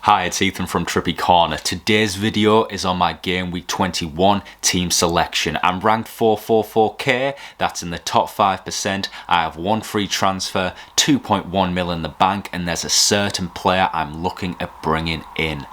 Hi, it's Ethan from Trippy Corner. Today's video is on my Game Week 21 team selection. I'm ranked 444k, that's in the top 5%. I have one free transfer, 2.1 mil in the bank, and there's a certain player I'm looking at bringing in.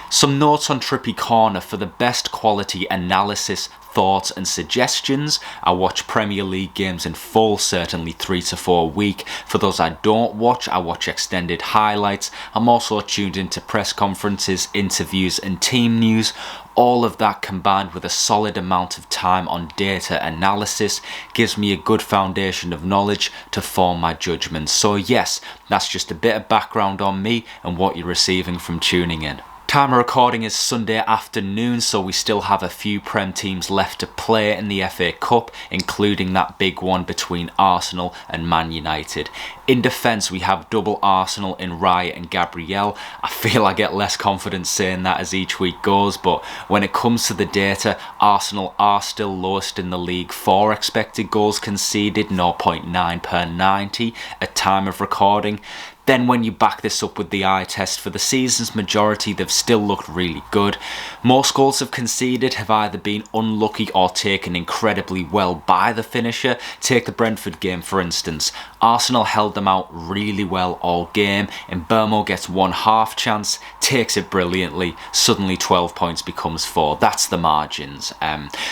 Some notes on Trippy Corner for the best quality analysis, thoughts and suggestions. I watch Premier League games in full, certainly 3 to 4 a week. For those I don't watch, I watch extended highlights. I'm also tuned into press conferences, interviews and team news. All of that combined with a solid amount of time on data analysis gives me a good foundation of knowledge to form my judgments. So yes, that's just a bit of background on me and what you're receiving from tuning in. Time of recording is Sunday afternoon, so we still have a few Prem teams left to play in the FA Cup, including that big one between Arsenal and Man United. In defence, we have double Arsenal in Raya and Gabriel. I feel I get less confidence saying that as each week goes, but when it comes to the data, Arsenal are still lowest in the league for expected goals conceded, 0.9 per 90 at time of recording. Then when you back this up with the eye test, for the season's majority they've still looked really good. Most goals have conceded have either been unlucky or taken incredibly well by the finisher. Take the Brentford game for instance. Arsenal held them out really well all game. MBEUMO gets one half chance, takes it brilliantly, suddenly 12 points becomes 4. That's the margins.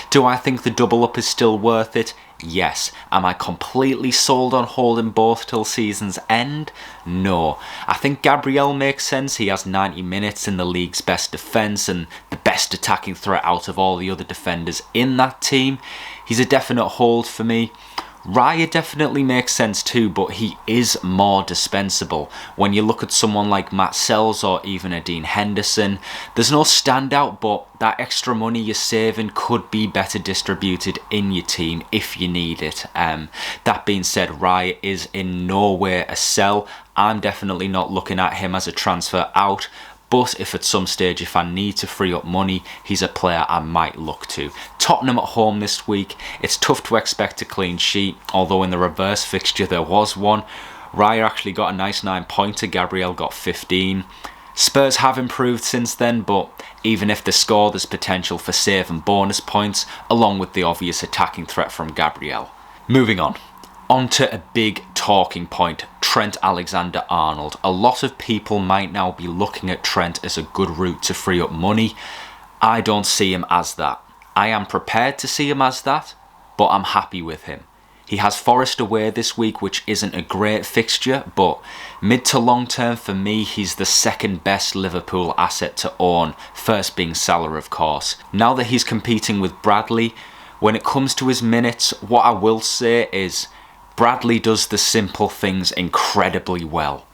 Do I think the double up is still worth it? Yes. Am I completely sold on holding both till season's end? No. I think Gabriel makes sense. He has 90 minutes in the league's best defence and the best attacking threat out of all the other defenders in that team. He's a definite hold for me. Raya definitely makes sense too, but he is more dispensable. When you look at someone like Matt Sells or even a Dean Henderson, there's no standout, but that extra money you're saving could be better distributed in your team if you need it. That being said, Raya is in no way a sell. I'm definitely not looking at him as a transfer out. But if at some stage, if I need to free up money, he's a player I might look to. Tottenham at home this week. It's tough to expect a clean sheet, although in the reverse fixture there was one. Raya actually got a nice 9-pointer, Gabriel got 15. Spurs have improved since then, but even if they score, there's potential for save and bonus points, along with the obvious attacking threat from Gabriel. Moving on. Onto a big talking point, Trent Alexander-Arnold. A lot of people might now be looking at Trent as a good route to free up money. I don't see him as that. I am prepared to see him as that, but I'm happy with him. He has Forest away this week, which isn't a great fixture, but mid to long term for me, he's the second best Liverpool asset to own, first being Salah of course. Now that he's competing with Bradley, when it comes to his minutes, what I will say is Bradley does the simple things incredibly well.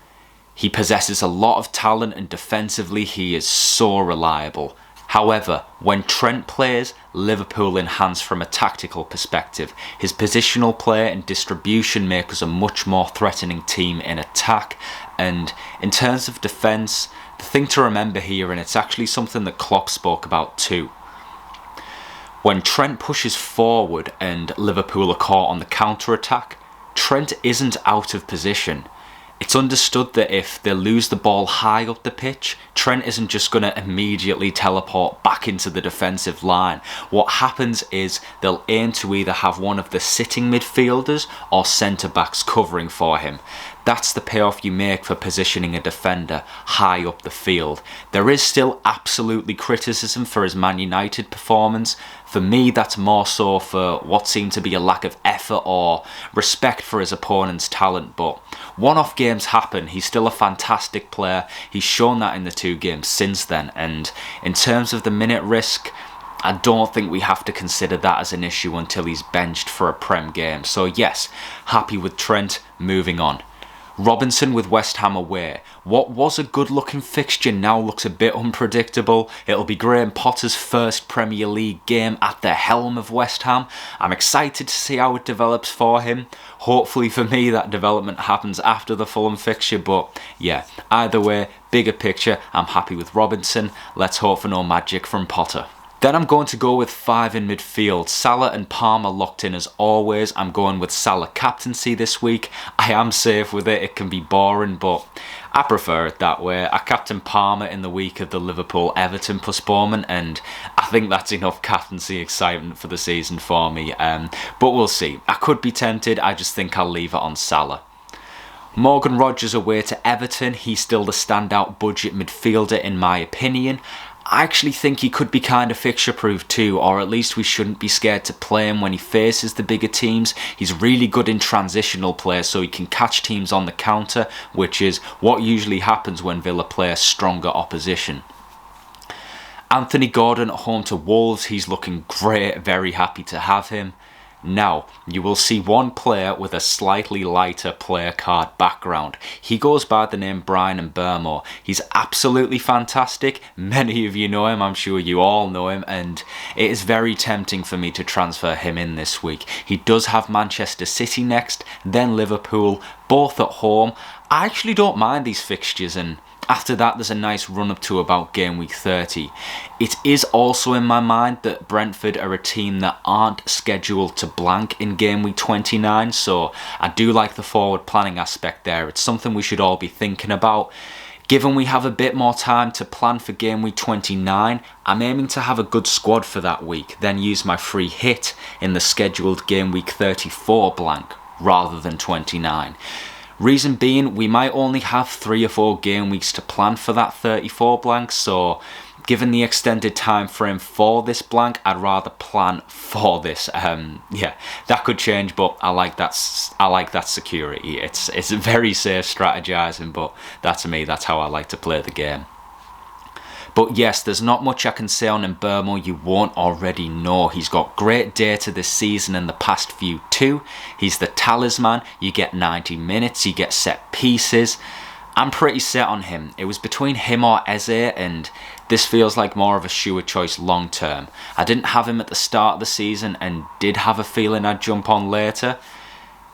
He possesses a lot of talent and defensively he is so reliable. However, when Trent plays, Liverpool enhance from a tactical perspective. His positional play and distribution make us a much more threatening team in attack. And in terms of defence, the thing to remember here, and it's actually something that Klopp spoke about too, when Trent pushes forward and Liverpool are caught on the counter-attack, Trent isn't out of position. It's understood that if they lose the ball high up the pitch, Trent isn't just going to immediately teleport back into the defensive line. What happens is they'll aim to either have one of the sitting midfielders or centre-backs covering for him. That's the payoff you make for positioning a defender high up the field. There is still absolutely criticism for his Man United performance. For me, that's more so for what seemed to be a lack of effort or respect for his opponent's talent. But one-off games happen. He's still a fantastic player. He's shown that in the 2 games since then. And in terms of the minute risk, I don't think we have to consider that as an issue until he's benched for a Prem game. So yes, happy with Trent. Moving on. Robinson with West Ham away. What was a good looking fixture now looks a bit unpredictable. It'll be Graham Potter's first Premier League game at the helm of West Ham. I'm excited to see how it develops for him. Hopefully for me that development happens after the Fulham fixture, but yeah, either way, bigger picture, I'm happy with Robinson. Let's hope for no magic from Potter. Then I'm going to go with 5 in midfield. Salah and Palmer locked in as always. I'm going with Salah captaincy this week. I am safe with it. It can be boring, but I prefer it that way. I captain Palmer in the week of the Liverpool-Everton postponement, and I think that's enough captaincy excitement for the season for me. But we'll see. I could be tempted. I just think I'll leave it on Salah. Morgan Rogers away to Everton. He's still the standout budget midfielder in my opinion. I actually think he could be kind of fixture-proof too, or at least we shouldn't be scared to play him when he faces the bigger teams. He's really good in transitional play, so he can catch teams on the counter, which is what usually happens when Villa play a stronger opposition. Anthony Gordon at home to Wolves. He's looking great, very happy to have him. Now, you will see one player with a slightly lighter player card background. He goes by the name Brian MBEUMO. He's absolutely fantastic. Many of you know him, I'm sure you all know him, and it is very tempting for me to transfer him in this week. He does have Manchester City next, then Liverpool, both at home. I actually don't mind these fixtures, and after that, there's a nice run up to about game week 30. It is also in my mind that Brentford are a team that aren't scheduled to blank in game week 29, so I do like the forward planning aspect there. It's something we should all be thinking about. Given we have a bit more time to plan for game week 29, I'm aiming to have a good squad for that week, then use my free hit in the scheduled game week 34 blank rather than 29. Reason being, we might only have 3 or 4 game weeks to plan for that 34 blank, so given the extended time frame for this blank, I'd rather plan for this. Yeah, that could change, but I like that security. It's very safe strategizing, but to me, that's how I like to play the game. But yes, there's not much I can say on MBEUMO you won't already know. He's got great data this season and the past few too. He's the talisman. You get 90 minutes, you get set pieces. I'm pretty set on him. It was between him or Eze, and this feels like more of a sure choice long term. I didn't have him at the start of the season and did have a feeling I'd jump on later.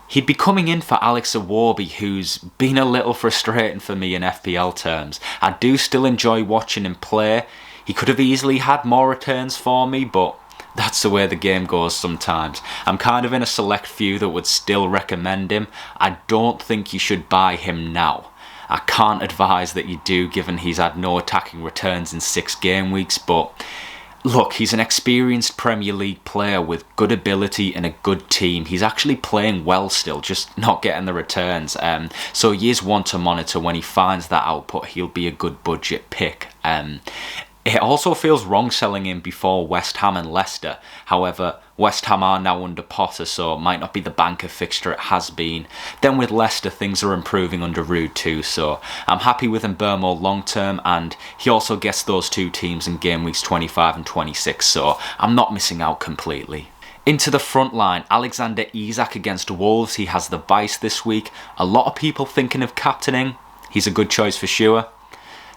He'd be coming in for Alex Iwobi, who's been a little frustrating for me in FPL terms. I do still enjoy watching him play. He could have easily had more returns for me, but that's the way the game goes sometimes. I'm kind of in a select few that would still recommend him. I don't think you should buy him now. I can't advise that you do, given he's had no attacking returns in 6 game weeks, but look, he's an experienced Premier League player with good ability and a good team. He's actually playing well still, just not getting the returns. So he is one to monitor. When he finds that output, he'll be a good budget pick. It also feels wrong selling him before West Ham and Leicester. However, West Ham are now under Potter, so it might not be the banker fixture it has been. Then with Leicester, things are improving under Rude too, so I'm happy with MBEUMO long term, and he also gets those 2 teams in game weeks 25 and 26, so I'm not missing out completely. Into the front line, Alexander Isak against Wolves. He has the Vice this week. A lot of people thinking of captaining. He's a good choice for sure.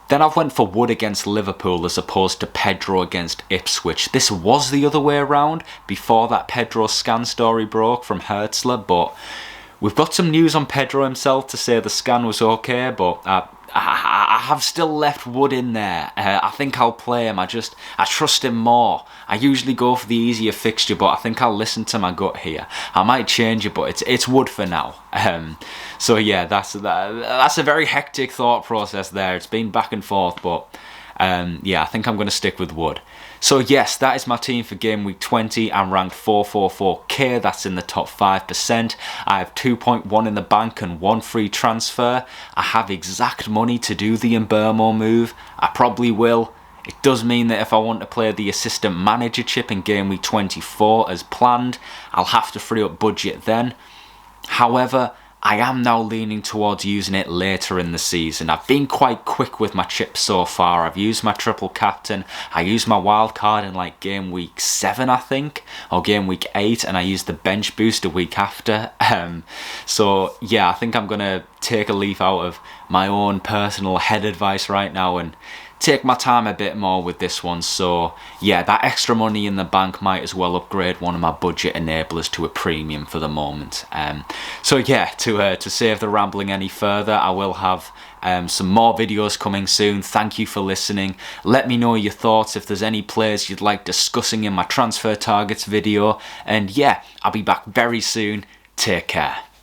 Then I've went for Wood against Liverpool as opposed to Pedro against Ipswich. This was the other way around before that Pedro scan story broke from Hertzler, but we've got some news on Pedro himself to say the scan was okay, but I have still left Wood in there. I think I'll play him. I trust him more. I usually go for the easier fixture, but I think I'll listen to my gut here. I might change it, but it's Wood for now. So yeah, that's a very hectic thought process there. It's been back and forth, but yeah, I think I'm going to stick with Wood. So yes, that is my team for game week 20. I'm ranked 444k, that's in the top 5%. I have 2.1 in the bank and 1 free transfer. I have exact money to do the MBEUMO move. I probably will. It does mean that if I want to play the assistant manager chip in game week 24 as planned, I'll have to free up budget then. However, I am now leaning towards using it later in the season. I've been quite quick with my chips so far. I've used my triple captain. I used my wild card in like game week 7, I think, or game week 8, and I used the bench boost a week after. So yeah, I think I'm going to take a leaf out of my own personal head advice right now and take my time a bit more with this one. So yeah, that extra money in the bank might as well upgrade one of my budget enablers to a premium for the moment. So yeah, to save the rambling any further, I will have some more videos coming soon. Thank you for listening. Let me know your thoughts if there's any players you'd like discussing in my transfer targets video. And yeah, I'll be back very soon. Take care.